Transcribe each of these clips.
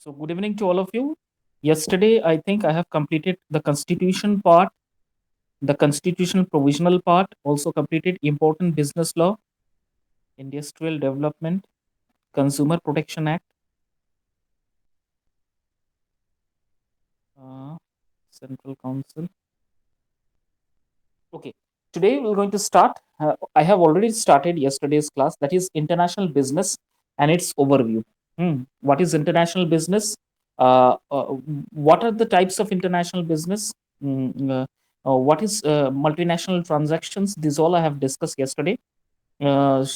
So, good evening to all of you. Yesterday, I think I have completed the constitution part, the constitutional provisional part, also completed important business law, industrial development, consumer protection act, uh, central council. Okay, today we're going to start. I have already started yesterday's class, that is international business and its overview. What is international business? What are the types of international business? What is multinational transactions? This all I have discussed yesterday. Today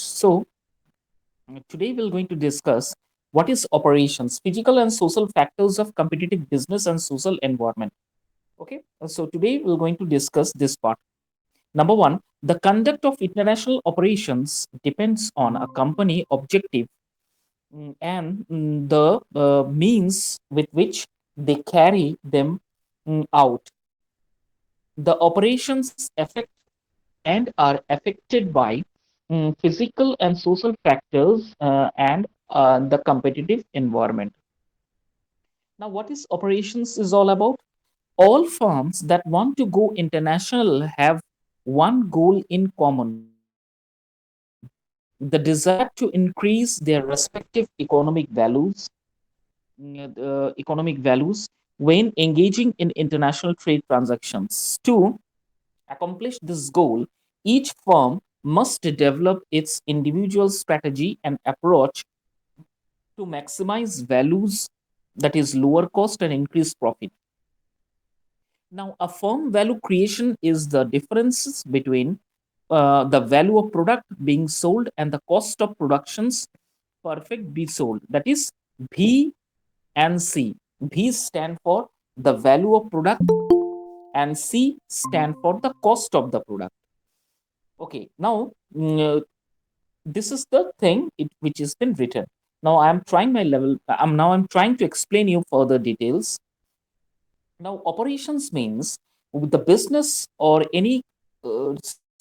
we're going to discuss what is operations, physical and social factors of competitive business and social environment. Okay, so today we're going to discuss this part. Number one, the conduct of international operations depends on a company objective and the means with which they carry them out. The operations affect and are affected by physical and social factors and the competitive environment. Now, what is operations is all about? All firms that want to go international have one goal in common: the desire to increase their respective economic values when engaging in international trade transactions. To accomplish this goal, each firm must develop its individual strategy and approach to maximize values, that is, lower cost and increase profit. Now, a firm value creation is the differences between the value of product being sold and the cost of productions perfect be sold. That is V and C. V stand for the value of product and C stand for the cost of the product. Okay, now this is the thing which has been written. Now I am trying my level. I'm trying to explain you further details. Now, operations means the business or any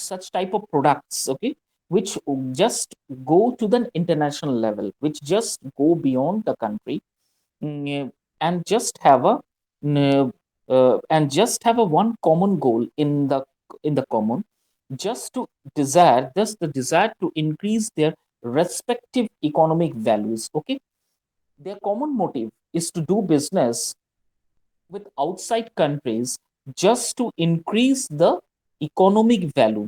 such type of products, okay, which just go to the international level, which just go beyond the country, and just have a one common goal in the common, just the desire to increase their respective economic values. Okay, their common motive is to do business with outside countries just to increase the economic value.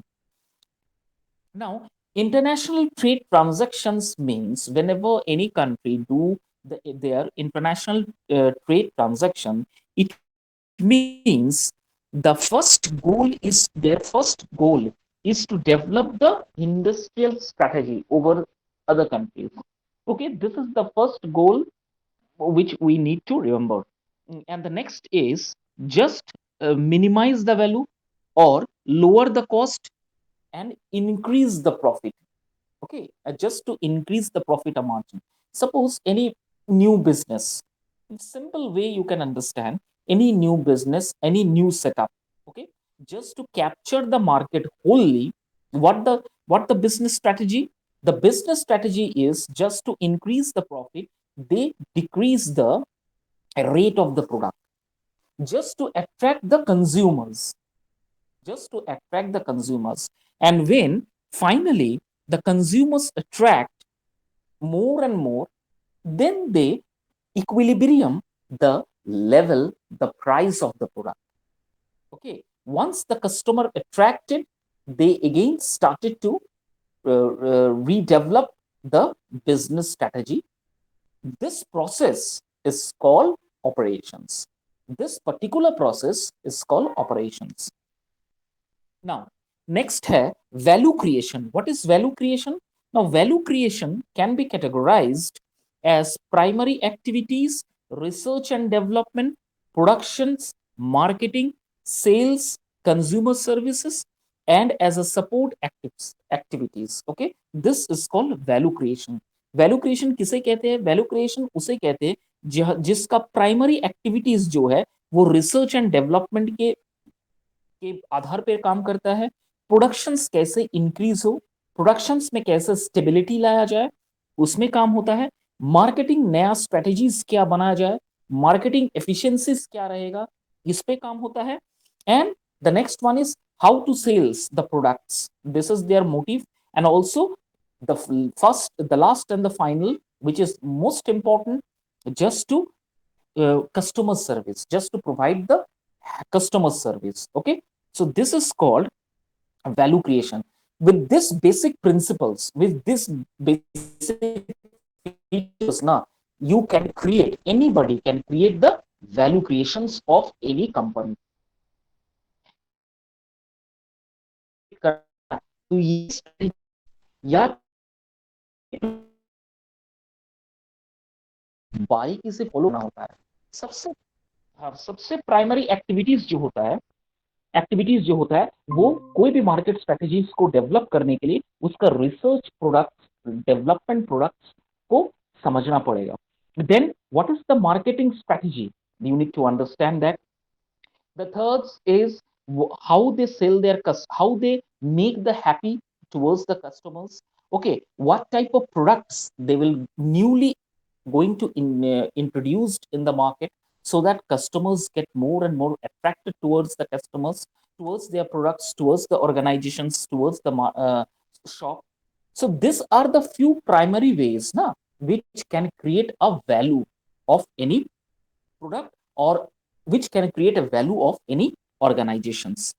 Now, international trade transactions means whenever any country do their international trade transaction, it means the first goal is to develop the industrial strategy over other countries. Okay, this is the first goal which we need to remember. And the next is just minimize the value or lower the cost and increase the profit. Okay, just to increase the profit margin. Suppose any new business, in simple way you can understand, any new business, any new setup. Okay, just to capture the market wholly, what the business strategy? The business strategy is just to increase the profit. They decrease the rate of the product just to attract the consumers, and when finally the consumers attract more and more, then they equilibrium the level, the price of the product. Okay, once the customer attracted, they again started to redevelop the business strategy. This process is called operations. This particular process is called operations. Now, next है value creation. What is value creation? Now, value creation can be categorized as primary activities, research and development, productions, marketing, sales, consumer services, and as a support activities. Okay, this is called value creation. Value creation किसे कहते हैं? Value creation उसे कहते हैं जिसका primary activities जो है वो रिसर्च एंड डेवलपमेंट के आधार पर काम करता है। प्रोडक्शंस कैसे इंक्रीज हो, प्रोडक्शंस में कैसे स्टेबिलिटी लाया जाए, उसमें काम होता है। मार्केटिंग नया स्ट्रेटेजीज क्या बनाया जाए, मार्केटिंग एफिशिएंसीज क्या रहेगा, इस पे काम होता है. And the next one is how to sells the products. This is their motive. And also the first, the last, and the final, which is most important, just to customer service, just to provide the customer service. Okay, so this is called value creation. With this basic principles, with this basic features, na, you can create, anybody can create the value creations of any company. तो ये या बारीकी से follow करना होता है. सबसे, हाँ, सबसे प्राइमरी एक्टिविटीज जो होता है वो कोई भी मार्केट स्ट्रेटेजीज को डेवलप करने के लिए उसका रिसर्च, प्रोडक्ट्स डेवलपमेंट, प्रोडक्ट्स को समझना पड़ेगा. Then what is the marketing strategy, you need to understand that. The third is how they sell their how they make the happy towards the customers. Okay, what type of products they will newly going to introduced in the market, so that customers get more and more attracted towards the customers, towards their products, towards the organizations, towards the shop. So these are the few primary ways, na, which can create a value of any product, or which can create a value of any organizations.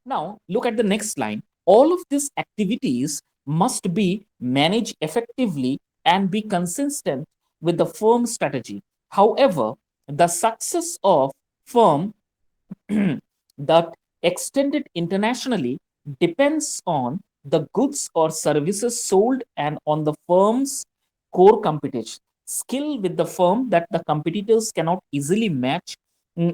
Now look at the next line. All of these activities must be managed effectively and be consistent with the firm strategy. However, the success of firm that extended internationally depends on the goods or services sold and on the firm's core competition skill with the firm that the competitors cannot easily match,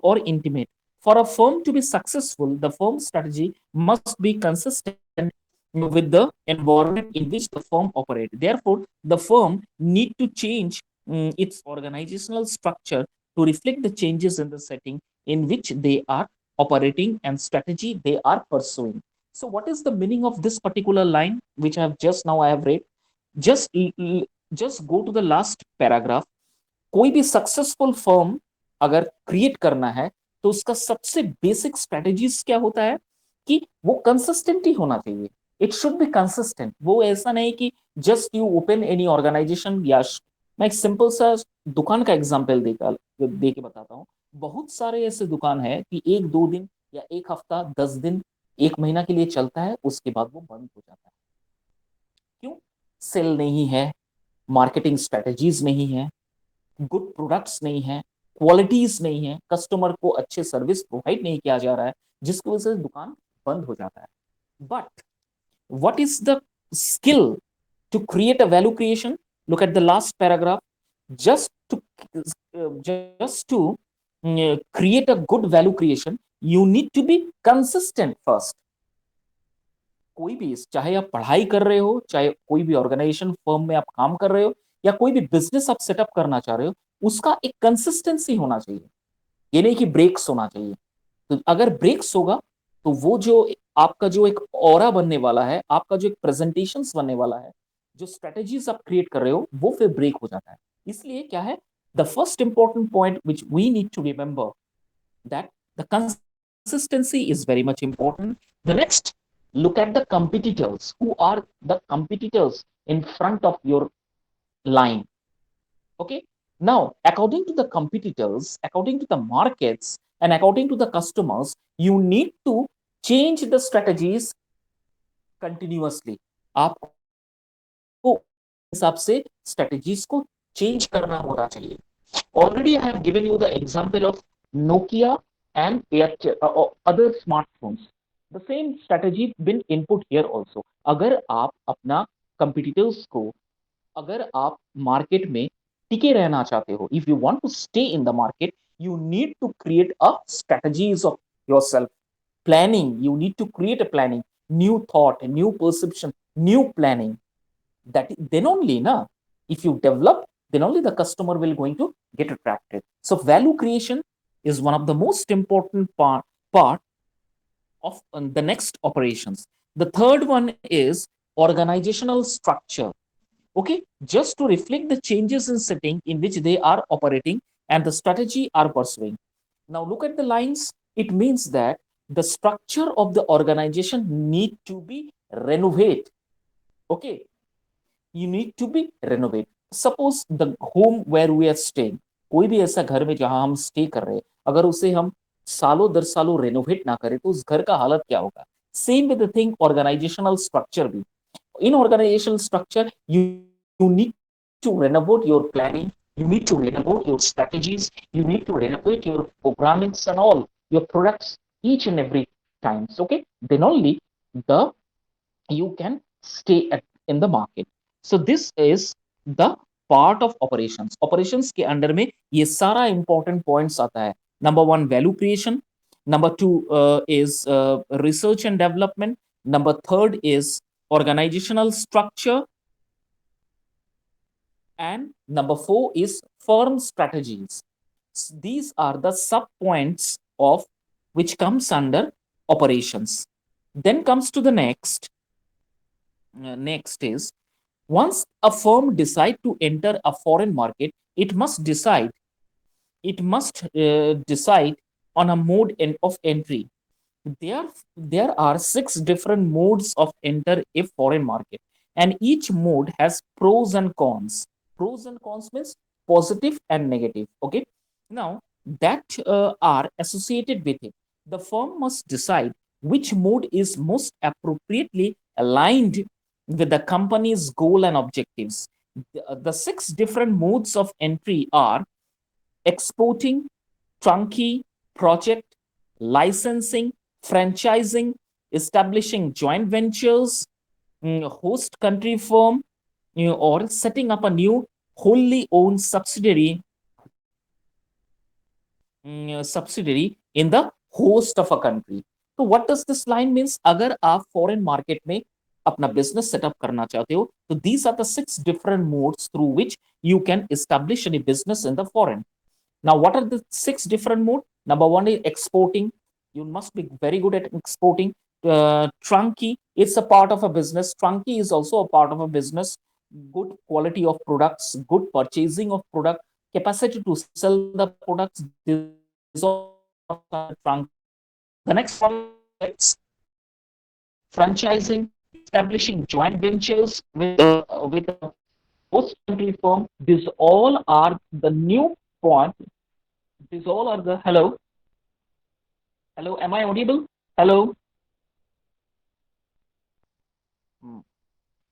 or intimate. For a firm to be successful, the firm strategy must be consistent with the environment in which the firm operates. Therefore, the firm need to change its organizational structure to reflect the changes in the setting in which they are operating and strategy they are pursuing. So, what is the meaning of this particular line, which I have read? Just just go to the last paragraph. कोई भी successful firm अगर create करना है तो उसका सबसे basic strategies क्या होता है कि वो कंसिस्टेंट ही होना चाहिए. It should be consistent. वो ऐसा नहीं कि just you open any organisation या मैं एक सिंपल सा दुकान का एग्जांपल दे के बताता हूँ. बहुत सारे ऐसे दुकान है कि एक दो दिन या एक हफ्ता 10 दिन एक महीना के लिए चलता है, उसके बाद वो बंद हो जाता है. क्यों? सेल नहीं है, मार्केटिंग स्ट्रेटेजीज नहीं है, गुड प्रोडक्ट्स नहीं है, क्वालिटीज नहीं है, कस्टमर को अच्छे सर्विस प्रोवाइड नहीं किया जा रहा है, जिसकी वजह से दुकान बंद हो जाता है. But what is the skill to create a value creation? Look at the last paragraph. Just to create a good value creation, you need to be consistent first. कोई भी, चाहे आप पढ़ाई कर रहे हो, चाहे कोई भी ऑर्गेनाइजेशन फर्म में आप काम कर रहे हो, या कोई भी बिजनेस आप सेटअप करना चाह रहे हो, उसका एक कंसिस्टेंसी होना चाहिए. ये नहीं कि ब्रेक्स होना चाहिए. तो अगर ब्रेक्स होगा तो वो जो आपका जो एक ऑरा बनने वाला है, आपका जो एक प्रेजेंटेशन बनने वाला है, जो स्ट्रेटेजीज आप क्रिएट कर रहे हो, वो फिर ब्रेक हो जाता है. इसलिए क्या है, the first important point which we need to remember that the consistency is very much important. The next, look at the competitors. Who are the competitors in front of your line? Okay. Now, according to the competitors, according to the markets, and according to the customers, you need to change the strategies continuously. आपको हिसाब से strategies को change करना होना चाहिए. Already I have given you the example of Nokia and Airtel, other smartphones. The same strategy been input here also. अगर आप अपना competitors को, अगर आप मार्केट में टिके रहना चाहते हो, if you want to stay in the market, you need to create a strategies of yourself. Planning, you need to create a planning, new thought, new perception, new planning. That then only, na, if you develop, then only the customer will going to get attracted. So value creation is one of the most important part of the next operations. The third one is organizational structure. okay, just to reflect the changes in setting in which they are operating and the strategy are pursuing. Now look at the lines. It means that the structure of the organization need to be renovate. Okay, you need to be renovate. Suppose the home where we are staying, कोई भी ऐसा घर में जहां हम stay कर रहे हैं, अगर उसे हम सालों दर सालों रेनोवेट ना करें तो उस घर का हालत क्या होगा. Same with the thing organisational structure भी. In organizational structure you need to renovate your planning, you need to renovate your strategies, you need to renovate your programmings and all your products each and every times. Okay, then only the you can stay in the market. So this is the part of operations के under में ये सारा important points आता है. Number one, value creation. Number two is research and development. Number third is organizational structure, and number four is firm strategies. These are the sub points of which comes under operations. Then comes to the next is, once a firm decide to enter a foreign market, it must decide on a mode of entry. There are six different modes of enter a foreign market, and each mode has pros and cons. Pros and cons means positive and negative. Okay, now that are associated with it, the firm must decide which mode is most appropriately aligned with the company's goal and objectives. The six different modes of entry are exporting, trunky, project, licensing, franchising, establishing joint ventures, host country firm, or setting up a new wholly owned subsidiary in the host of a country. तो what does this line means? अगर आप foreign market में अपना business setup करना चाहते हो, तो these are the six different modes through which you can establish any business in the foreign. Now, what are the six different modes? Number one is exporting. You must be very good at exporting. Trunky, it's a part of a business. Trunky is also a part of a business. Good quality of products, good purchasing of product, capacity to sell the products. These all are the trunky. The next one is projects, franchising, establishing joint ventures with a host country firm. These all are the new point. These all are the hello. Am I audible? Hello. Hmm.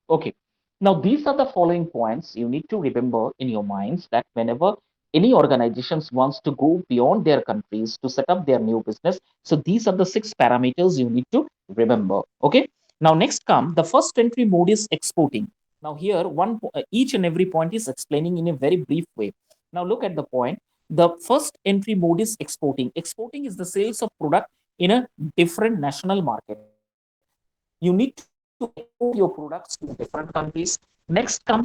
Okay. Now, these are the following points you need to remember in your minds that whenever any organizations wants to go beyond their countries to set up their new business, so these are the six parameters you need to remember. Okay. Now, next come the first entry mode is exporting. Now, here each and every point is explaining in a very brief way. Now, look at the point. The first entry mode is exporting. Exporting is the sales of product in a different national market. You need to export your products to different countries. Next come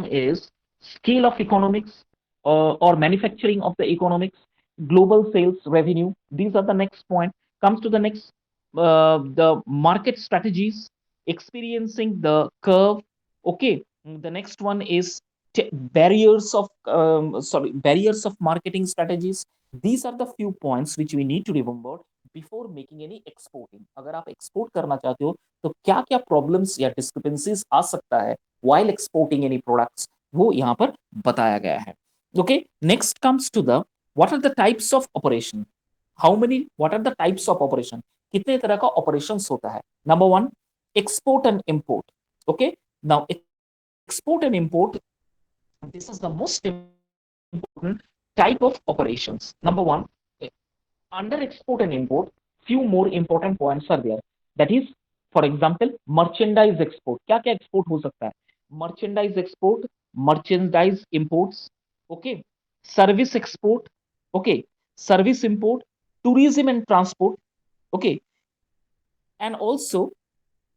is scale of economics, or manufacturing of the economics, global sales revenue. These are the next point. Comes to the next, the market strategies, experiencing the curve. Okay. The next one is barriers of marketing strategies. These are the few points which we need to remember before making any exporting. अगर आप export करना चाहते हो तो क्या क्या problems या discrepancies आ सकता है while exporting any products, वो यहाँ पर बताया गया है. Okay, next comes to the what are the types of operation. What are the types of operation? कितने तरह का operations होता है? Number one, export and import. Okay, now export and import, this is the most important type of operations. Number one, under export and import, few more important points are there. That is, for example, merchandise export. क्या क्या export हो सकता है? Merchandise export, merchandise imports. Okay, service export. Okay, service import, tourism and transport. Okay, and also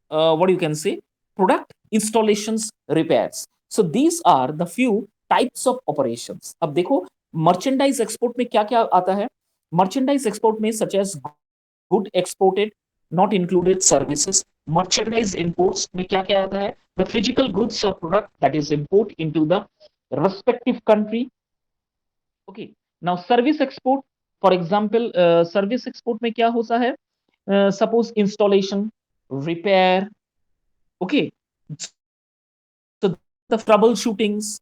what you can say, product installations, repairs. So these are the few types of operations. अब देखो merchandise export में क्या क्या आता है. Merchandise export में such as good exported, not included services, Merchandise imports में क्या क्या आता है? The physical goods or product that is import into the respective country. Okay. Now service export, for example, service export में क्या होता है? Suppose installation, repair. Okay. So the troubleshootings.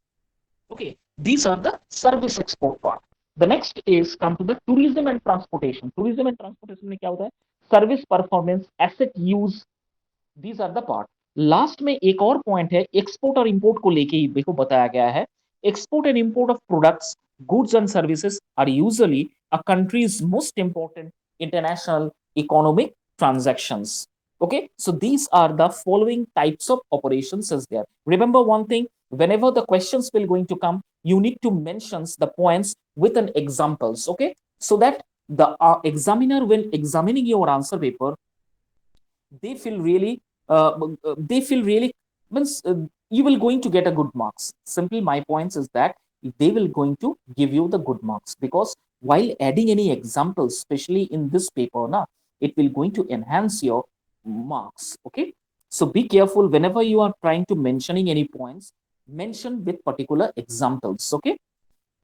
Okay. These are the service export part. The next is come to the tourism and transportation. Tourism and transportation में क्या होता है? Service performance, asset use. These are the part. Last में एक और point है, export और import को लेके ही देखो बताया गया है. Export and import of products, goods and services are usually a country's most important international economic transactions. Okay, so these are the following types of operations is there. Remember one thing, whenever the questions will going to come, you need to mention the points with an examples. Okay, so that the examiner when examining your answer paper, they feel really they feel really means you will going to get a good marks. Simply my points is that they will going to give you the good marks, because while adding any examples, especially in this paper na, it will going to enhance your marks. Okay, so be careful whenever you are trying to mentioning any points, mention with particular examples. Okay,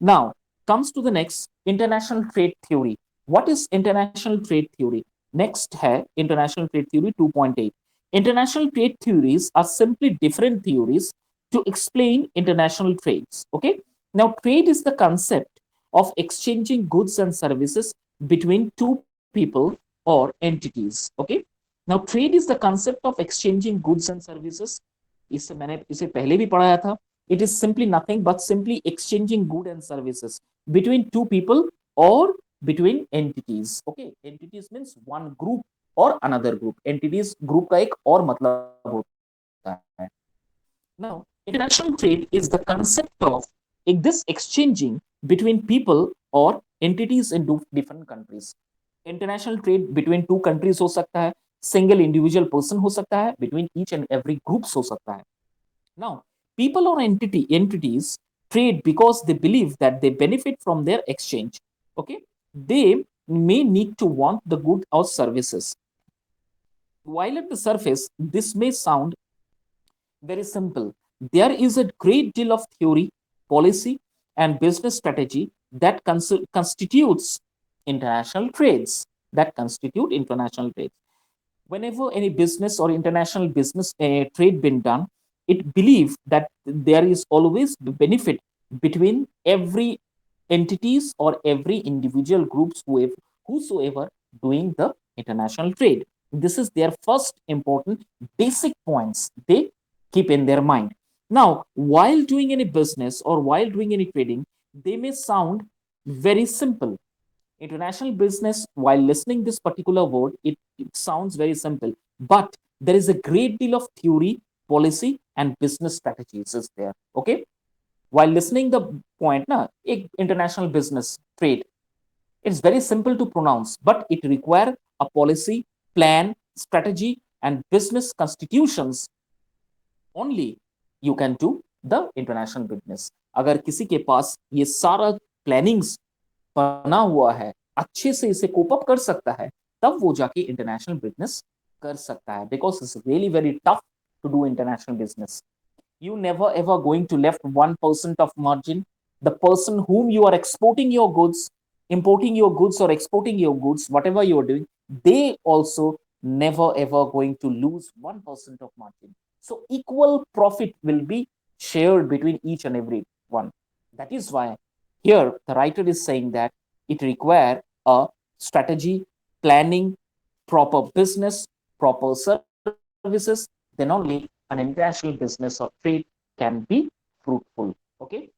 now comes to the next, international trade theory. What is international trade theory? Next है international trade theory 2.8. International trade theories are simply different theories to explain international trades. Okay. Now trade is the concept of exchanging goods and services between two people or entities. Okay. Now trade is the concept of exchanging goods and services. इससे मैंने इसे पहले भी पढ़ाया था. It is simply nothing but simply exchanging goods and services between two people or between entities. Okay, entities means one group or another group. Entities group का एक और मतलब होता है. Now, international trade is the concept of this exchanging between people or entities in different countries. International trade between two countries हो सकता है, single individual person हो सकता है, between each and every groups हो सकता है. Now people or entities trade because they believe that they benefit from their exchange. Okay, they may need to want the good or services. While at the surface this may sound very simple, there is a great deal of theory, policy, and business strategy that constitutes international trades. That constitute international trades. Whenever any business or international business trade been done, it believes that there is always the benefit between every entities or every individual groups whosoever doing the international trade. This is their first important basic points they keep in their mind. Now, while doing any business or while doing any trading, they may sound very simple. International business, while listening this particular word, it sounds very simple, but there is a great deal of theory, policy, and business strategies is there. Okay, while listening the point na, international business trade, it's very simple to pronounce, but it require a policy, plan, strategy, and business constitutions. Only you can do the international business. अगर किसी के पास ये सारा plannings बना हुआ है, अच्छे से इसे कोप अप कर सकता है, तब वो जाके इंटरनेशनल बिजनेस कर सकता है. Because it's really very tough to do international business. You never ever going to left 1% of margin. The person whom you are exporting your goods, importing your goods or exporting your goods, whatever you are doing, they also never ever going to lose 1% of margin. So equal profit will be shared between each and every one. That is why here the writer is saying that it require a strategy, planning, proper business, proper services, then only an international business or trade can be fruitful. Okay.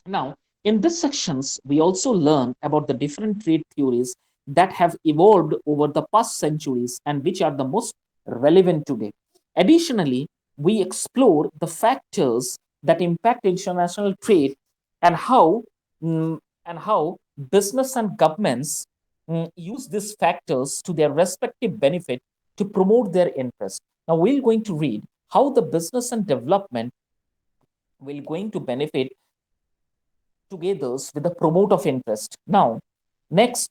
Now, in this sections, we also learn about the different trade theories that have evolved over the past centuries and which are the most relevant today. Additionally, we explore the factors that impact international trade and how business and governments use these factors to their respective benefit to promote their interest. Now, we're going to read how the business and development will going to benefit together with the promote of interest. Now, next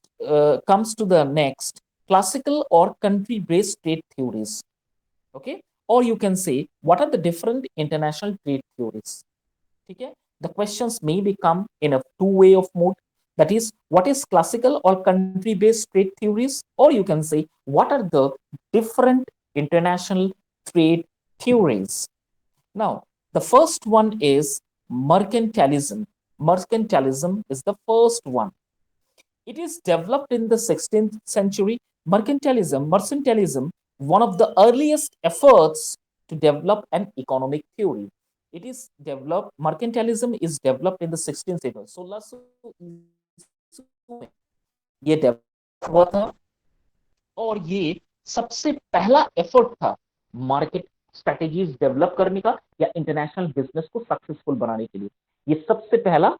comes to the next classical or country-based trade theories. Okay, or you can say what are the different international trade theories. Okay, the questions may become in a two way of mode, that is what is classical or country based trade theories, or you can say what are the different international trade theories. Now, the first one is mercantilism. Mercantilism is the first one. It is developed in the 16th century. Mercantilism, one of the earliest efforts to develop an economic theory. It is developed, mercantilism is developed in the 16th century. 1600 में ये develop हुआ था, और ये सबसे पहला effort था market strategies develop करने का या इंटरनेशनल बिजनेस को सक्सेसफुल बनाने के लिए। ये सबसे पहला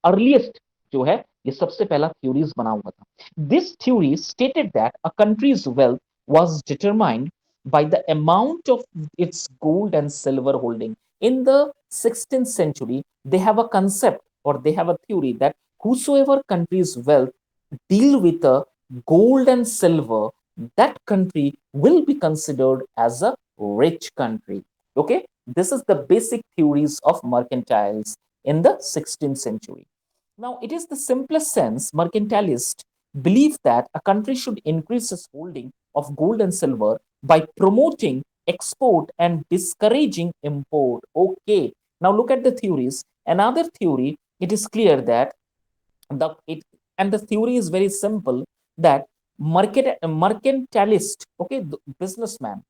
अर्लीस्ट जो है, ये सबसे पहला थ्योरीज बना हुआ था। This theory stated that a countries wealth was determined by the amount of its gold and silver holding. In the 16th century, they have a concept or they have a theory that whosoever country's wealth deal with a gold and silver, that country will be considered as a rich country. Okay, this is the basic theories of mercantiles in the 16th century. Now, it is the simplest sense mercantilist believe that a country should increase its holding of gold and silver by promoting export and discouraging import. Okay, now look at the theories. Another theory, it is clear that the it and the theory is very simple, that mercantilist, okay, the businessman,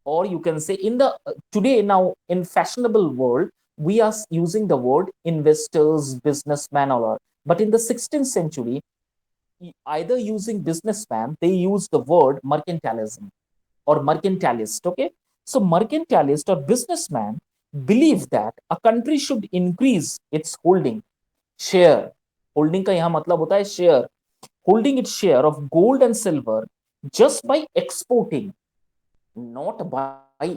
or you can say in the today now in fashionable world we are using the word investors, businessman, or but in the 16th century, either using businessman, they use the word mercantilism or mercantilist. Okay, so mercantilist or businessman believe that a country should increase its holding, share, holding का यहां मतलब होता है share, holding it share of gold and silver just by exporting, not by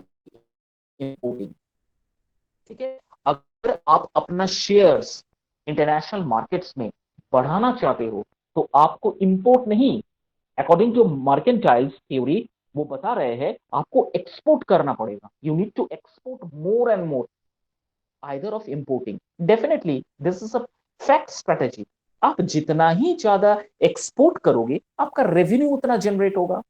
importing. ठीक है, अगर आप अपना शेयर्स इंटरनेशनल मार्केट्स में बढ़ाना चाहते हो तो आपको इंपोर्ट नहीं, अकॉर्डिंग टू मर्केंटाइल्स थ्योरी, वो बता रहे हैं आपको एक्सपोर्ट करना पड़ेगा, you need to export more and more either of importing. Definitely, this is a fact strategy. आप जितना ही ज्यादा एक्सपोर्ट करोगे आपका रेवेन्यू उतना जनरेट होगा,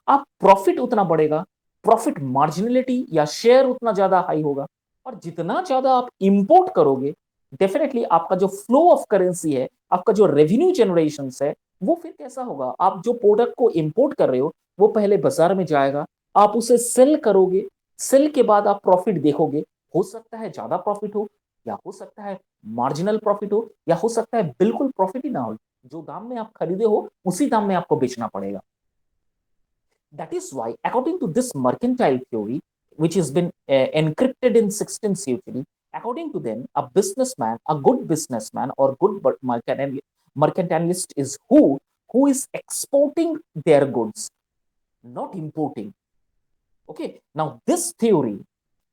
आप प्रॉफिट उतना बढ़ेगा, प्रॉफिट मार्जिनलिटी या शेयर उतना ज्यादा हाई होगा। और जितना ज्यादा आप इंपोर्ट करोगे, डेफिनेटली आपका जो फ्लो ऑफ करेंसी है, आपका जो रेवेन्यू जनरेशन है, वो फिर कैसा होगा। आप जो प्रोडक्ट को इंपोर्ट कर रहे हो वो पहले बाजार में जाएगा, आप उसे सेल करोगे, सेल के बाद आप प्रॉफिट देखोगे, हो सकता है ज्यादा प्रॉफिट हो, या हो सकता है मार्जिनल प्रॉफिट हो, या हो सकता है बिल्कुल प्रॉफिट ही ना हो, जो दाम में आप खरीदे हो उसी दाम में आपको बेचना पड़ेगा। That is why, according to this mercantile theory, which has been encrypted in 16th century, according to them, a businessman, a good businessman or good mercantilist is who is exporting their goods, not importing. Okay, now this theory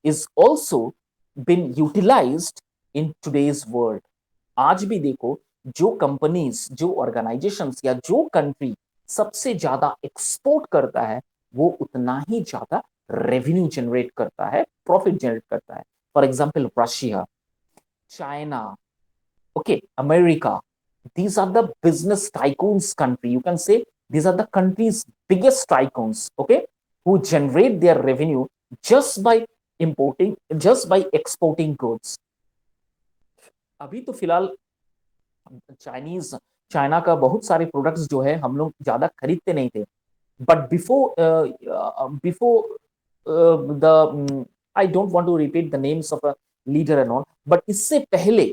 is also been utilized in today's world. आज भी देखो, जो companies, जो organisations या जो country सबसे ज्यादा export करता है वो उतना ही ज्यादा रेवेन्यू जनरेट करता है, प्रॉफिट जनरेट करता है। For example Russia, China, okay, America, these are the business tycoons country, you can say these are the country's biggest tycoons, okay, who generate their revenue just by importing, just by exporting goods। अभी तो फिलहाल Chinese, China का बहुत सारे products जो है हम लोग ज्यादा खरीदते नहीं थे, but before the I don't want to repeat the names of a leader and all, but इससे पहले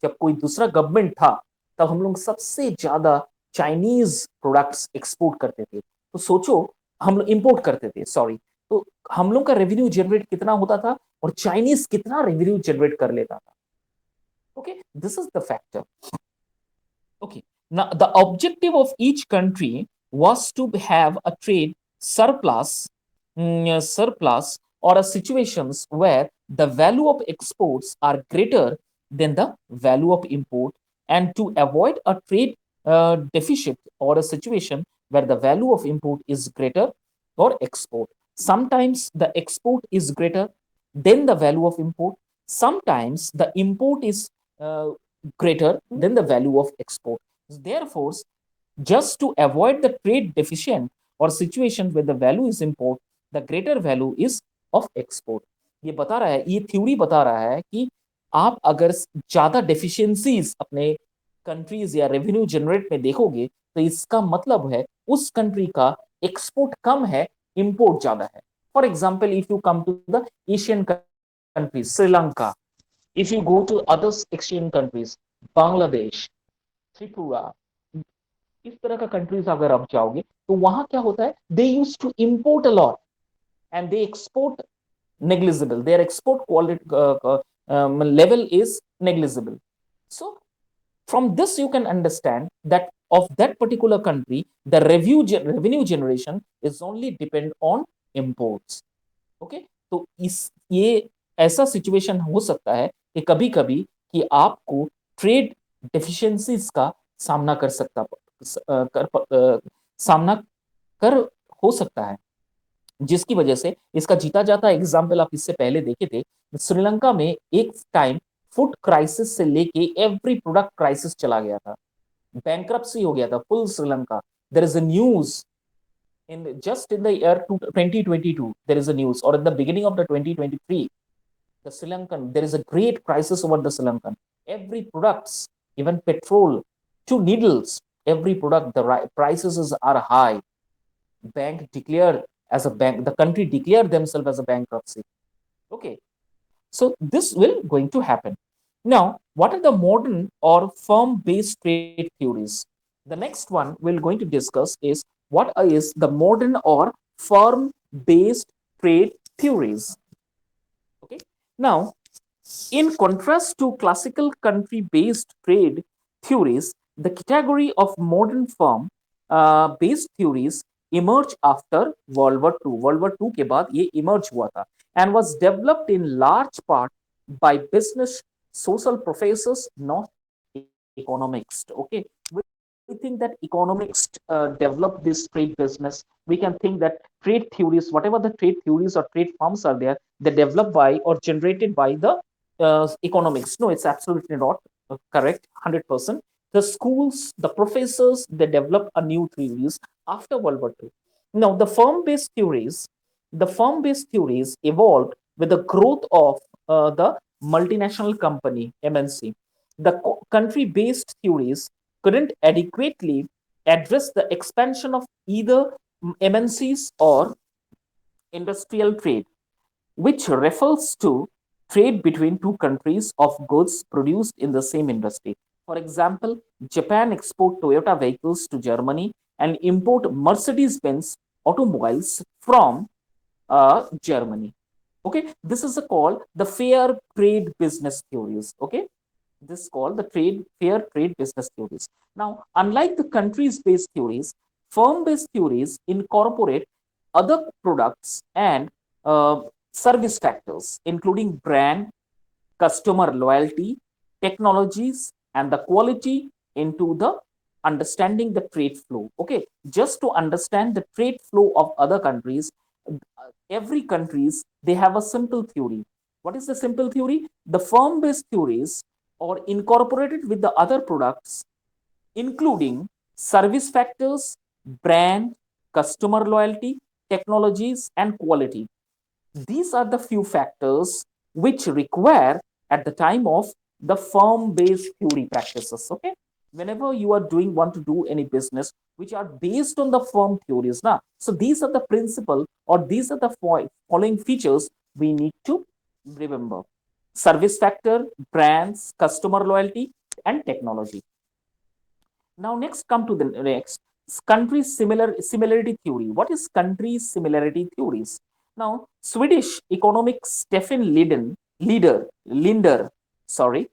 जब कोई दूसरा गवर्नमेंट था तब हम लोग सबसे ज्यादा चाइनीज प्रोडक्ट्स एक्सपोर्ट करते थे। तो सोचो, हम लोग इंपोर्ट करते थे, सॉरी, तो हम लोग का रेवेन्यू जनरेट कितना होता था और चाइनीज कितना रेवेन्यू जनरेट कर लेता था। Okay, this is the factor. Okay. Now, the objective of each country was to have a trade surplus, surplus, or a situations where the value of exports are greater than the value of import, and to avoid a trade deficit or a situation where the value of import is greater or export. Sometimes the export is greater than the value of import. Sometimes the import is uh, greater than the value of export. Therefore, just to avoid the trade deficient or situation where the value is import, the greater value is of export. ये बता रहा है, ये theory बता रहा है कि आप अगर ज्यादा डेफिशिएंसीज अपने कंट्रीज या रेवेन्यू जनरेट में देखोगे तो इसका मतलब है उस कंट्री का एक्सपोर्ट कम है, इंपोर्ट ज्यादा है. For example, if you come to the Asian countries, Sri Lanka, if you go to other Asian countries, Bangladesh, Tripura, इस तरह का कंट्रीज अगर आप जाओगे तो वहां क्या होता है, they use to import a lot and they export negligible. Their export quality level is negligible. So from this you can understand that of that particular country, the revenue generation is only depend on imports. Okay, तो इस ये ऐसा situation हो सकता है कि कभी कभी कि आपको ट्रेड डेफिशिएंसीज का सामना कर सकता सामना कर हो सकता है, जिसकी वजह से इसका जीता जाता एग्जाम्पल आप इससे पहले देखे थे. श्रीलंका में एक टाइम फूड क्राइसिस से लेके एवरी प्रोडक्ट क्राइसिस चला गया था, बैंक्रप्सी हो गया था full Sri Lanka. There is a news in just in the year 2022, there is a news, or at the beginning of the 2023, the Sri Lankan, there is a great crisis over the Sri Lankan. Every products, even petrol to needles, every product, the prices are high. Bank declared as a bank, the country declared themselves as a bankruptcy. Okay, so this will going to happen. Now, what are the modern or firm-based trade theories? The next one we're going to discuss is what is the modern or firm-based trade theories. Okay. Now, in contrast to classical country-based trade theories, the category of modern firm-based theories emerged after World War II. World War II के बाद ये emerge हुआ था and was developed in large part by business social professors, not economists. Okay, we think that economics develop this trade business. We can think that trade theories, whatever the trade theories or trade firms are there, they developed by or generated by the economics. No, it's absolutely not correct. 100%. The schools, the professors, they develop a new theories after World War II. Now, the firm-based theories evolved with the growth of the multinational company MNC. The country-based theories couldn't adequately address the expansion of either MNCs or industrial trade, which refers to trade between two countries of goods produced in the same industry. For example, Japan export Toyota vehicles to Germany and import Mercedes-Benz automobiles from Germany. Okay, this is called the fair trade business theories. Okay, this is called the fair trade business theories. Now, unlike the countries-based theories, firm-based theories incorporate other products and service factors, including brand, customer loyalty, technologies, and the quality into the understanding the trade flow. Okay, just to understand the trade flow of other countries, every countries they have a simple theory. What is the simple theory? The firm-based theories are incorporated with the other products, including service factors, brand, customer loyalty, technologies, and quality. These are the few factors which require at the time of the firm-based theory practices. Okay, whenever you are doing want to do any business which are based on the firm theories now, so these are the principle or these are the following features we need to remember: service factor, brands, customer loyalty, and technology. Now, next come to the next country similarity theory. What is country similarity theories? Now, Swedish economic Stefan Linder, sorry,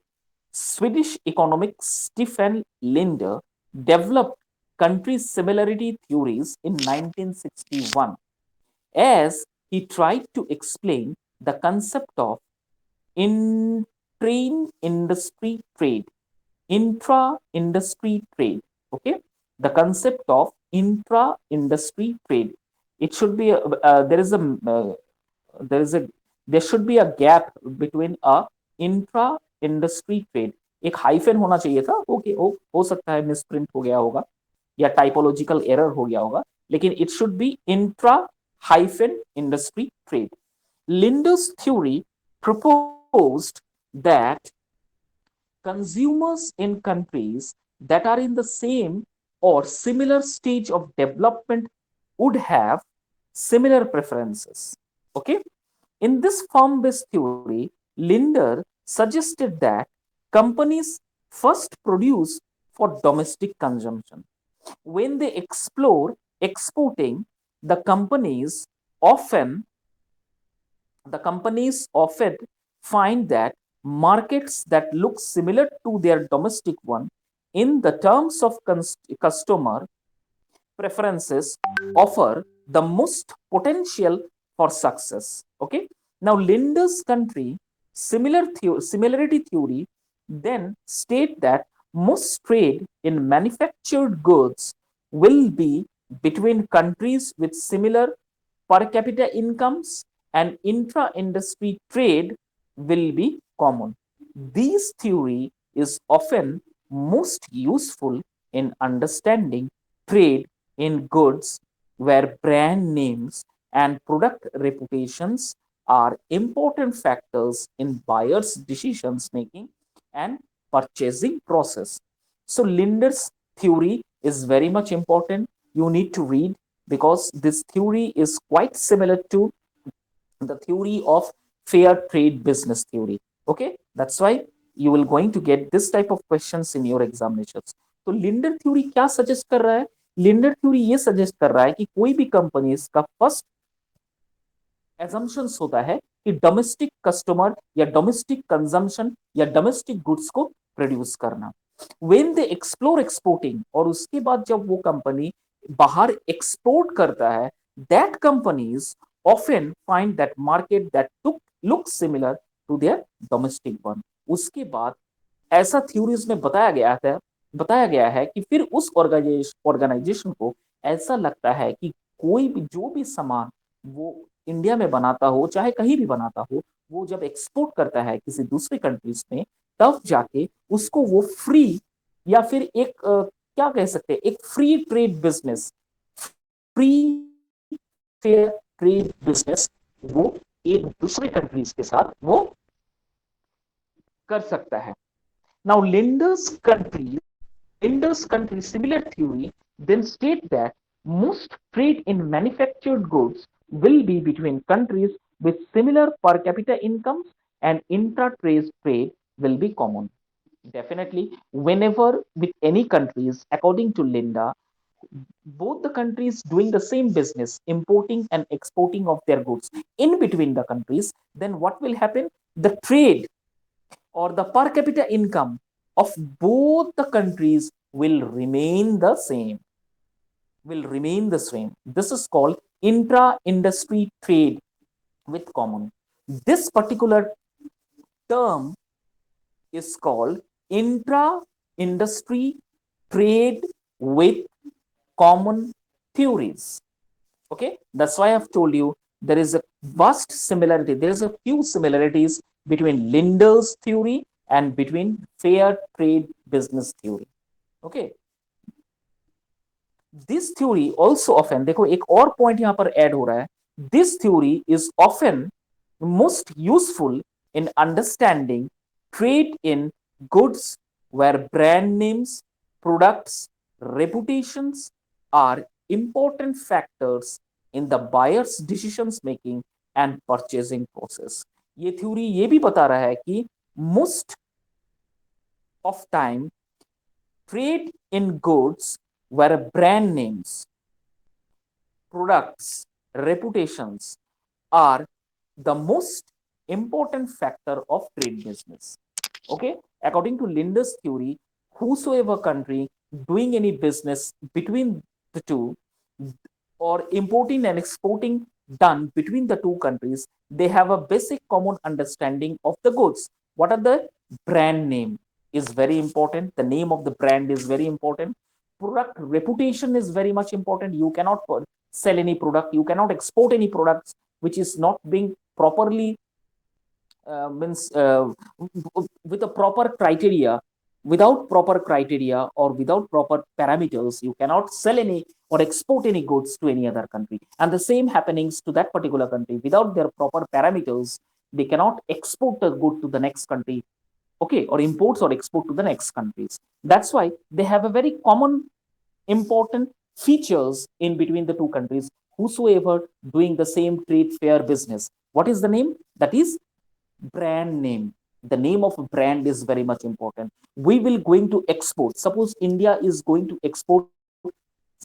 Swedish economic Stefan Linder developed country similarity theories in 1961 as he tried to explain the concept of in train industry trade, intra industry trade. Okay, the concept of intra industry trade. it should be there is a there should be a gap between a intra industry trade. एक hyphen होना चाहिए था, okay हो सकता है misprint हो गया होगा या टाइपोलॉजिकल एरर हो गया होगा, लेकिन it should B intra hyphen industry trade. Linder's theory proposed that consumers in countries that are in the same or similar stage of development would have similar preferences. Okay, in this firm based theory, Linder suggested that companies first produce for domestic consumption. When they explore exporting, the companies often the companies often find that markets that look similar to their domestic one in the terms of customer preferences offer the most potential for success. Okay. Now, Linder's country similarity theory then state that most trade in manufactured goods will be between countries with similar per capita incomes, and intra-industry trade will be common. This theory is often most useful in understanding trade in goods where brand names and product reputations are important factors in buyers' decisions making and purchasing process. So Linder's theory is very much important. You need to read because this theory is quite similar to the theory of fair trade business theory. Okay, that's why you will going to get this type of questions in your examinations. तो Lindner theory क्या suggest कर रहा है? Lindner theory ये suggest कर रहा है कि कोई भी कंपनी का फर्स्ट एजम्पशंस होता है कि डोमेस्टिक कस्टमर या डोमेस्टिक कंजम्पशन या डोमेस्टिक गुड्स को प्रोड्यूस करना. व्हेन दे एक्सप्लोर एक्सपोर्टिंग, और उसके बाद जब वो कंपनी बाहर एक्सपोर्ट करता है, that companies often find that market that look similar to their domestic one. उसके बाद ऐसा थ्योरीज में बताया गया है कि फिर उस ऑर्गेनाइजेशन को ऐसा लगता है कि कोई भी जो भी सामान वो इंडिया में बनाता हो चाहे कहीं भी बनाता हो, वो जब एक्सपोर्ट करता है किसी दूसरी कंट्रीज में, तब जाके उसको वो फ्री या फिर एक क्या कह सकते हैं, एक free trade business, free fair trade business वो एक दूसरे कंट्रीज के साथ वो कर सकता है. Now, Linder's country similar theory then state that most trade in manufactured goods will be between countries with similar per capita incomes, and intra-trade will be common. Definitely, whenever with any countries, according to Linda, both the countries doing the same business, importing and exporting of their goods in between the countries, then what will happen? The trade or the per capita income of both the countries will remain the same. This is called intra-industry trade with common. This particular term is called intra-industry trade with common theories. Okay, that's why I've told you there is a vast similarity. There's a few similarities between Linder's theory and between fair trade business theory. Okay, this theory also often, देखो एक और point यहां पर add हो रहा है, this theory is often most useful in understanding trade in goods where brand names, products, reputations are important factors in the buyer's decisions making and purchasing process. ये theory ये भी बता रहा है कि most of time trade in goods where brand names, products, reputations are the most important factor of trade business. Okay, according to Linder's theory, whosoever country doing any business between the two, or importing and exporting done between the two countries, they have a basic common understanding of the goods. What are the brand name is very important. The name of the brand is very important. Product reputation is very much important. You cannot sell any product, you cannot export any products which is not being properly means with a proper criteria. Without proper criteria or without proper parameters, you cannot sell any or export any goods to any other country. And the same happenings to that particular country. Without their proper parameters, they cannot export the good to the next country, okay, or imports or export to the next countries. That's why they have a very common important features in between the two countries whosoever doing the same trade fair business. What is the name? That is brand name. The name of a brand is very much important. We will going to export, suppose India is going to export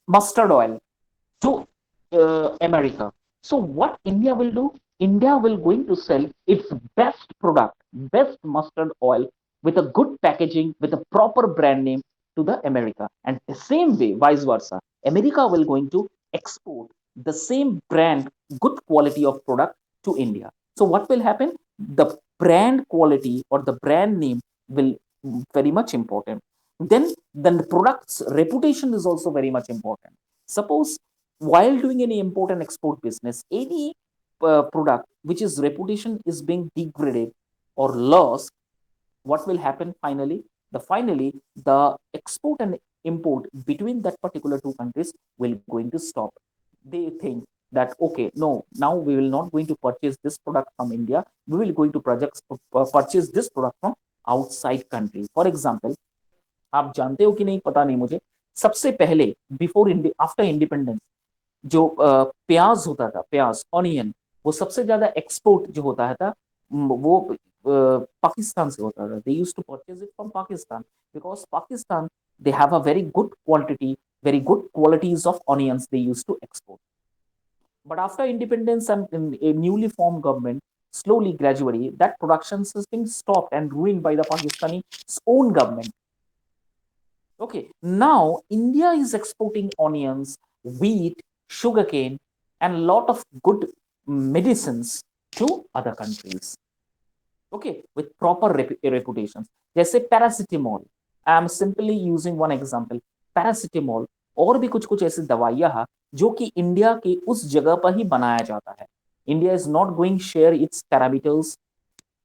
mustard oil to America. So what India will do? India will going to sell its best product, best mustard oil with a good packaging, with a proper brand name to the America. And the same way, vice versa, America will going to export the same brand, good quality of product to India. So what will happen? The brand quality or the brand name will very much important. Then the product's reputation is also very much important. Suppose while doing any import and export business, any product which is reputation is being degraded or lost, what will happen finally? The export and import between that particular two countries will going to stop. They think that okay, no, now we will not going to purchase this product from India. We will going to purchase this product from outside country. For example, आप जानते हो कि नहीं पता नहीं मुझे, सबसे पहले बिफोर आफ्टर इंडिपेंडेंस जो प्याज होता था, प्याज ऑनियन, वो सबसे ज्यादा एक्सपोर्ट जो होता था वो पाकिस्तान से होता था. They used to purchase it from Pakistan because Pakistan they have a very good quantity, very good qualities of onions they used to export. But after independence and in a newly formed government, slowly, gradually, that production system stopped and ruined by the Pakistani own government. Okay, now India is exporting onions, wheat, sugarcane, and a lot of good medicines to other countries. Okay, with proper reputations. जैसे paracetamol, I am simply using one example. Paracetamol और भी कुछ कुछ ऐसी दवाइयां हैं जो कि इंडिया के उस जगह पर ही बनाया जाता है. India is not going share its parameters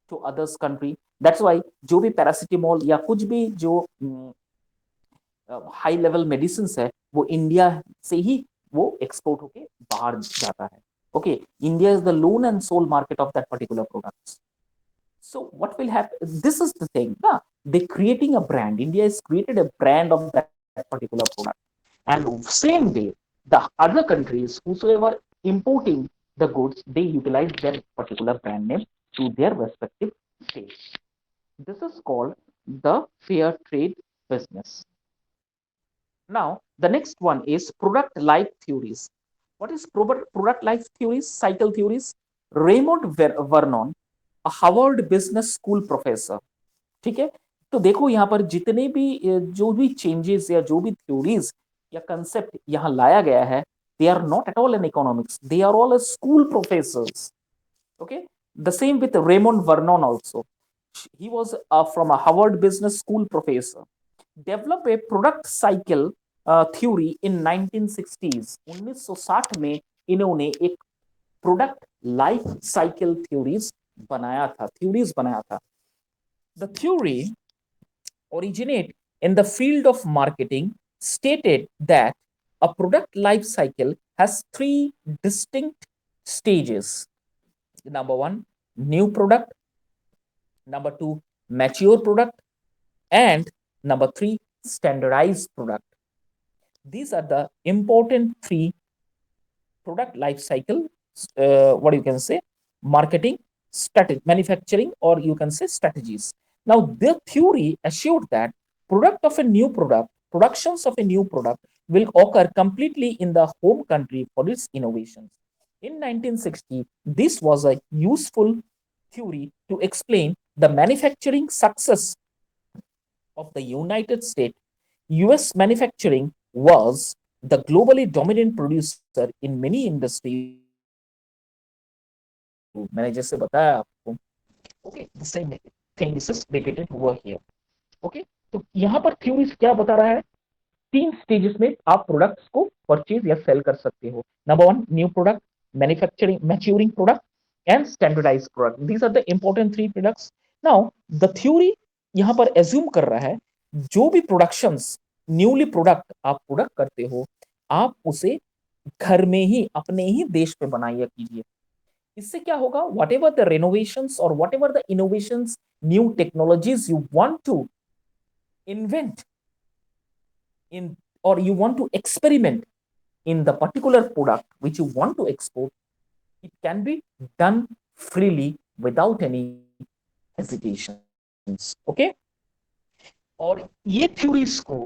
to others country. That's why जो भी पैरासिटामोल या कुछ भी जो हाई लेवल मेडिसिन है वो इंडिया से ही वो एक्सपोर्ट होके बाहर जाता है. Okay, India is the lone and sole market of that particular products. So what will happen? This is the thing. They creating a brand. India has created a brand of that particular product. And same way, the other countries, whosoever importing the goods, they utilize their particular brand name to their respective states. This is called the fair trade business. Now, the next one is product life theories. What is product life theories? Cycle theories. Raymond Vernon, a Harvard business school professor. ठीक है, तो देखो यहाँ पर जितने भी जो भी चेंजेस या जो भी थ्योरीज या कंसेप्ट यहाँ लाया गया है, they are not at all in economics, they are all as school professors. Okay, the same with Raymond Vernon also. He was from a Harvard Business School professor. Develop a product cycle theory in 1960s. 1960 में इन्होंने एक product life cycle theories बनाया था. The theory originate in the field of marketing stated that a product life cycle has three distinct stages. Number one, new product. Number two, mature product. And number three, standardized product. These are the important three product life cycle, what you can say, marketing, manufacturing, or you can say strategies. Now, the theory assured that productions of a new product will occur completely in the home country for its innovations. In 1960, this was a useful theory to explain the manufacturing success of the United States. US manufacturing was the globally dominant producer in many industries. मैंने जैसे बताया आपको. Okay, the same thing is repeated over here. Okay, तो यहाँ पर theory क्या बता रहा है? तीन स्टेजेस में आप प्रोडक्ट्स को परचेज या सेल कर सकते हो. Number one, new product, manufacturing maturing product and standardise product. These are the important three products. Now the theory यहां पर एज्यूम कर रहा है, जो भी प्रोडक्शंस न्यूली प्रोडक्ट आप प्रोडक्ट करते हो, आप उसे घर में ही अपने ही देश पे बनाइए कीजिए. इससे क्या होगा, वट एवर द रेनोवेशंस और whatever the innovations, new technologies you want to invent in, or you want to experiment in the particular product which you want to export, it can be done freely without any hesitations. Okay. और ये theories को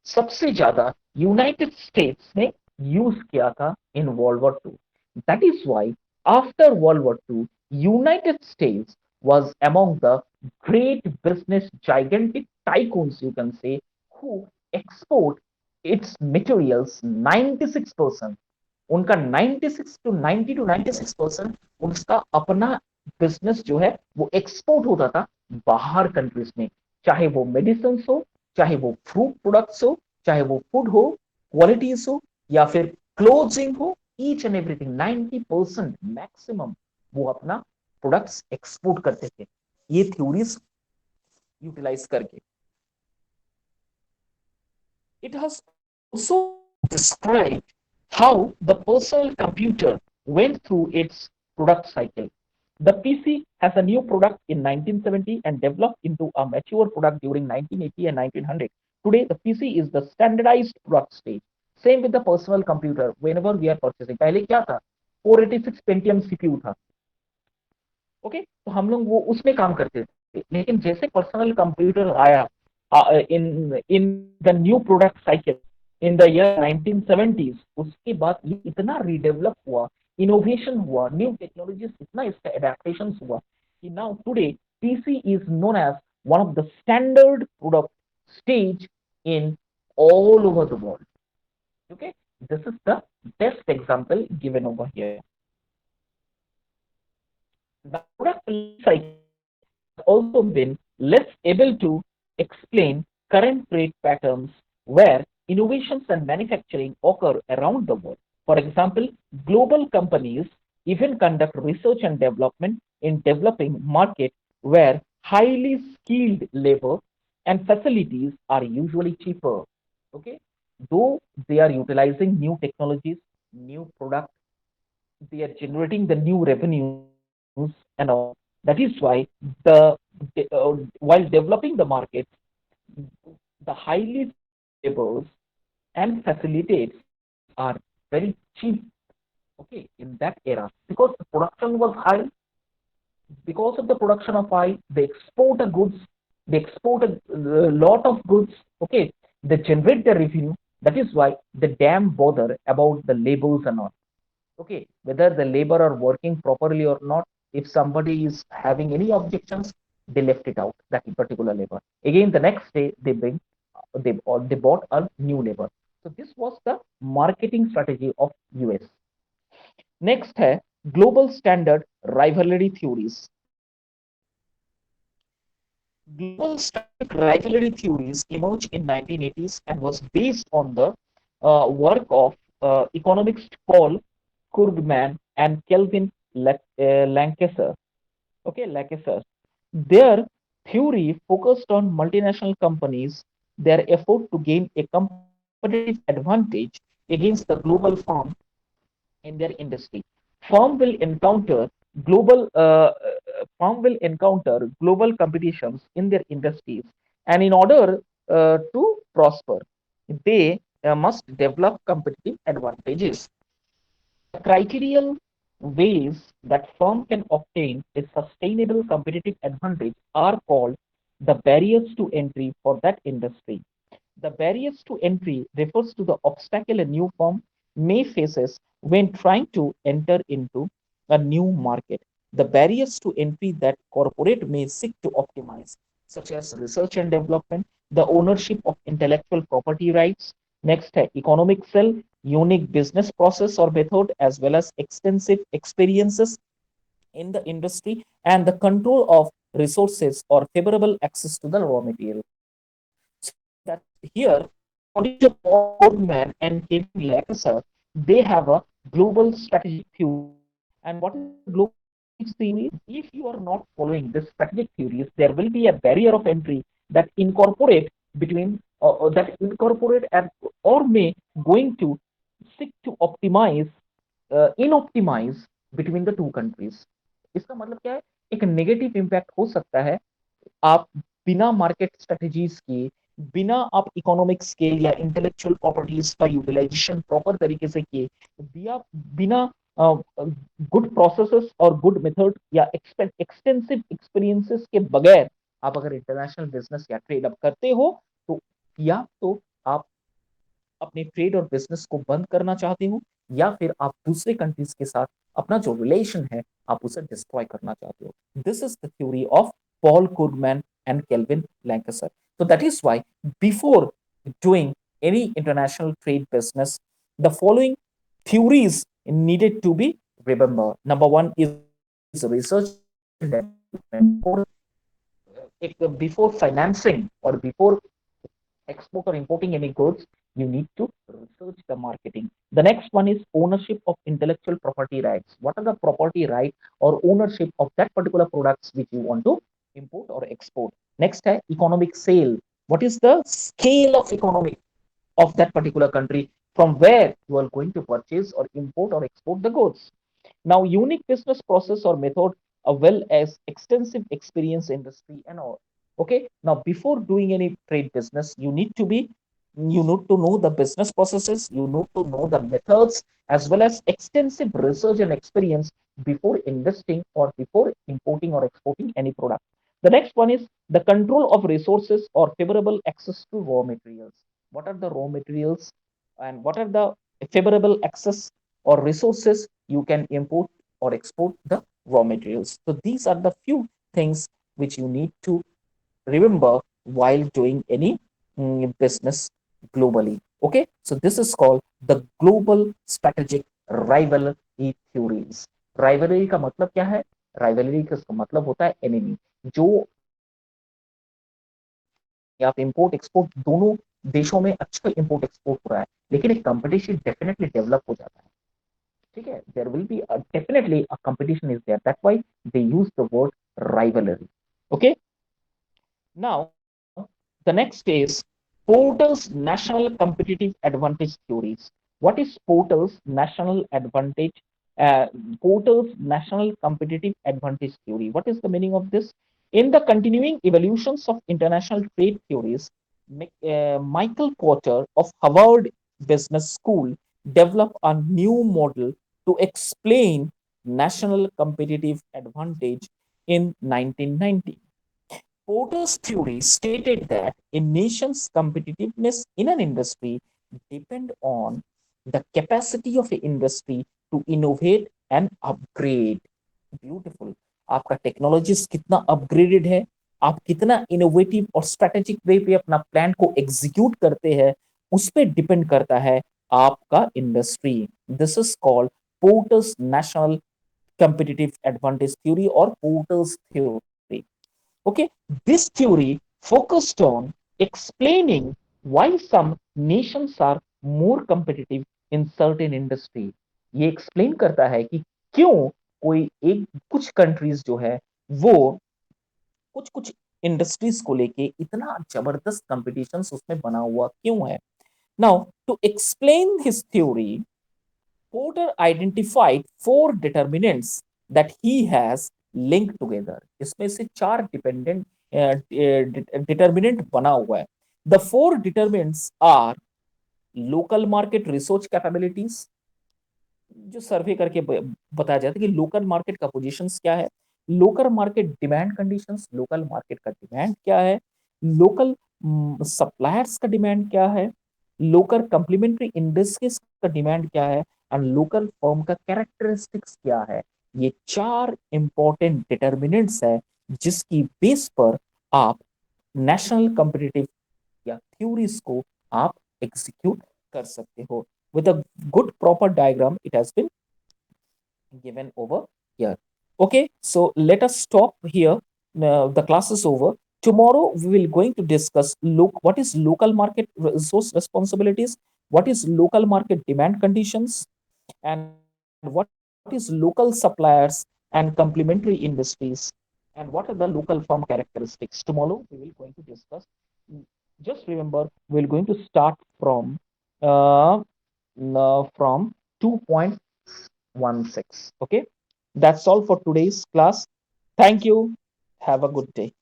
सबसे ज्यादा United states ने use किया था in world war two. That is why after world war two, United States was among the great business gigantic tycoons, you can say, who export its materials 96%. उनका 96 to 90 to 96% उसका अपना business जो है वो export होता था बाहर countries में. चाहे वो मेडिसिन हो, चाहे वो फ्रूट प्रोडक्ट्स हो, चाहे वो फूड हो, क्वालिटीज हो, या फिर क्लोथिंग हो, ईच एंड एवरीथिंग 90% मैक्सिमम वो अपना प्रोडक्ट्स एक्सपोर्ट करते थे, ये थ्योरीज यूटिलाइज करके. It has also described how the personal computer went through its product cycle. The PC has a new product in 1970 and developed into a mature product during 1980 and 1900. Today, the PC is the standardized product stage. Same with the personal computer. Whenever we are purchasing, पहले क्या था, 486 Pentium CPU था. Okay, तो हम लोग वो उसमें काम करते थे. लेकिन जैसे पर्सनल कंप्यूटर आया in the new product cycle in the year 1970s, उसके बाद ये इतना रीडेवलप हुआ, इनोवेशन हुआ, न्यू टेक्नोलॉजीज, इतना इसका एडेप्टेशन हुआ कि now today PC is known as one of the standard product stage in all over the world. Okay, this is the best example given over here. The product cycle has also been less able to explain current trade patterns where innovations and manufacturing occur around the world. For example, global companies even conduct research and development in developing markets where highly skilled labor and facilities are usually cheaper. Okay, though they are utilizing new technologies, new products, they are generating the new revenues and all. That is why the while developing the market, the highly skilled laborers and facilities are very cheap. Okay, in that era, because the production was high, because of the production of high, they export a goods, they export a lot of goods. Okay, they generate the revenue. That is why they damn bother about the labors and all. Okay, whether the labor are working properly or not, if somebody is having any objections, they left it out, that particular labor. Again, the next day they bring, they bought a new labor. So this was the marketing strategy of US. Next है global standard rivalry theories. Global standard rivalry theories emerged in 1980s and was based on the work of economists Paul Krugman and Kelvin Lancashire. Okay, Lancashire. Their theory focused on multinational companies, their effort to gain a competitive advantage against the global firm in their industry. Firm will encounter global firm will encounter global competitions in their industries, and in order to prosper, they must develop competitive advantages. The criteria ways that firm can obtain a sustainable competitive advantage are called the barriers to entry for that industry. The barriers to entry refers to the obstacle a new firm may faces when trying to enter into a new market. The barriers to entry that corporate may seek to optimize, such as research and development, the ownership of intellectual property rights, next economic cell, unique business process or method, as well as extensive experiences in the industry and the control of resources or favorable access to the raw material. So that here According to Paul Goldman and Kevin Lacasser, they have a global strategic theory. And what is the global strategic theory? If you are not following this strategic theories, there will be a barrier of entry that incorporate between that incorporate and or may going to seek to optimize inoptimize between the two countries. इसका मतलब क्या है? एक negative impact हो सकता है आप बिना मार्केट स्ट्रेटजीज के, बिना आप इकोनॉमिक स्केल या इंटेलेक्चुअल प्रॉपर्टीज का यूटिलाइजेशन प्रॉपर तरीके से किए, बिया बिना गुड प्रोसेसेस और गुड मेथड या एक्सटेंसिव एक्सपीरियंसेस के बगैर आप अगर इंटरनेशनल बिजनेस या ट्रेड अप करते हो, तो या तो आप अपने ट्रेड और बिजनेस को बंद करना चाहते हो, या फिर आप दूसरे कंट्रीज के साथ अपना जो रिलेशन है आप उसे डिस्ट्रॉय करना चाहते हो. This is the theory of Paul Krugman and Kelvin Lancaster. So that is why before doing any international trade business, the following theories needed to be remembered. Number one is research and development. Before financing or before export or importing any goods, you need to research the marketing. The next one is ownership of intellectual property rights. What are the property right or ownership of that particular products which you want to import or export? Next है economic sale. What is the scale of economic of that particular country from where you are going to purchase or import or export the goods? Now, unique business process or method, as well as extensive experience industry and all. Okay. Now, before doing any trade business, you need to know the business processes, you need to know the methods, as well as extensive research and experience before investing or before importing or exporting any product. The next one is the control of resources or favorable access to raw materials. What are the raw materials and what are the favorable access or resources you can import or export the raw materials? So these are the few things which you need to remember while doing any business globally. Okay, so this is called the global strategic rivalry theories. Rivalry का मतलब क्या है? Rivalry का मतलब होता है enemy. जो या आप इंपोर्ट एक्सपोर्ट दोनों देशों में अच्छा इंपोर्ट एक्सपोर्ट हो रहा है, लेकिन एक कंपटीशन डेफिनेटली डेवलप हो जाता है. ठीक है, there will be definitely a competition is there, that's why they use the word rivalry. Okay. Now, the next is Porter's national competitive advantage theories. What is Porter's national advantage? Uh, Porter's national competitive advantage theory. What is the meaning of this? In the continuing evolutions of international trade theories, Michael Porter of Harvard Business School developed a new model to explain national competitive advantage in 1990. Porter's theory stated that a nation's competitiveness in an industry depend on the capacity of an industry to innovate and upgrade. Beautiful. आपका technologies कितना upgraded है, आप कितना innovative और strategic वे पे अपना plan को execute करते हैं, उस पर डिपेंड करता है आपका industry. This is called porters national competitive advantage theory or Porter's theory. Okay, this theory focused on explaining why some nations are more competitive in certain industry. ये explain करता है कि क्यों कोई एक कुछ countries जो है वो कुछ कुछ इंडस्ट्रीज को लेके इतना जबरदस्त कंपटीशन उसमें बना हुआ क्यों है. Now, to explain his theory, Porter identified four determinants that he has linked together. इसमें से चार डिपेंडेंट डिटर्मिनेंट बना हुआ है. The four determinants are local market research capabilities, जो सर्वे करके बताया जाता है कि लोकल मार्केट का पोजीशंस क्या है, local market demand conditions, local market का डिमांड क्या है, लोकल सप्लायर्स का डिमांड क्या है, लोकल कंप्लीमेंट्री इंडस्ट्रीज का डिमांड क्या है, एंड लोकल फर्म का कैरेक्टरिस्टिक्स क्या है. ये चार इंपॉर्टेंट डिटर्मिनेंट्स है जिसकी बेस पर आप नेशनल कॉम्पिटिटिव या थ्योरीज को आप एग्जीक्यूट कर सकते हो. With a good proper diagram, it has been given over here. Okay, so let us stop here. The class is over. Tomorrow we will going to discuss what is local market resource responsibilities, what is local market demand conditions, and what is local suppliers and complementary industries, and what are the local firm characteristics. Tomorrow we will going to discuss. Mm, just remember, we're going to start from uh, from 2.16. Okay, that's all for today's class. Thank you. Have a good day.